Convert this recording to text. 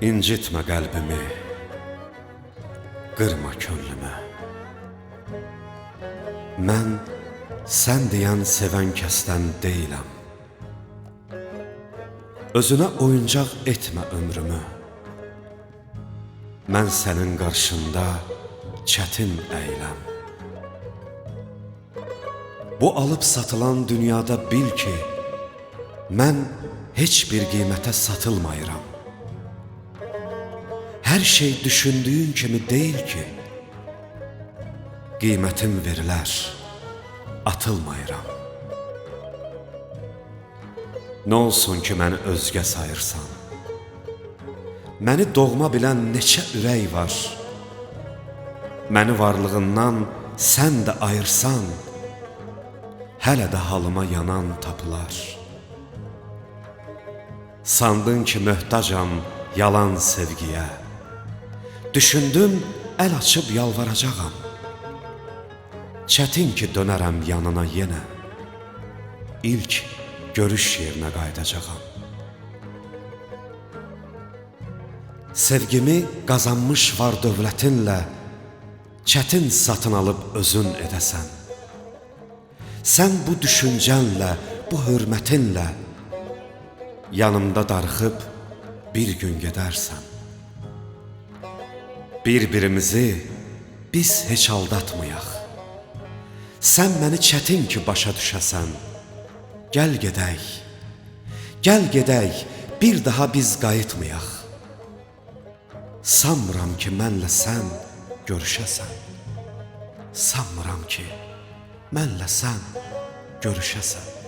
İncitmə qəlbimi, qırma könlümü. Mən sən deyən sevən kəsdən deyiləm. Özünə oyuncaq etmə ömrümü. Mən sənin qarşında çətin əyləm. Bu alıb satılan dünyada bil ki, mən heç bir qiymətə satılmayıram. Hər şey düşündüyün kimi deyil ki, qiymətim verilər, atılmayıram. Nə olsun ki, məni özgə sayırsan? Məni doğma bilən neçə ürək var? Məni varlığından sən də ayırsan, hələ də halıma yanan tapılar. Sandın ki, möhtacam yalan sevgiyə. Düşündüm, əl açıb yalvaracağam. Çətin ki, dönərəm yanına yenə. İlk görüş yerinə qaydacağam. Sevgimi qazanmış var dövlətinlə çətin satın alıb özün edəsən. Sən bu düşüncənlə, bu hörmətinlə yanımda darıxıb bir gün gedərsən. Bir-birimizi biz heç aldatmayaq. Sən məni çətin ki başa düşəsən. Gəl gedək, gəl gedək, bir daha biz qayıtmayaq. Sanmıram ki, mənlə sən görüşəsən. Sanmıram ki, mənlə sən görüşəsən.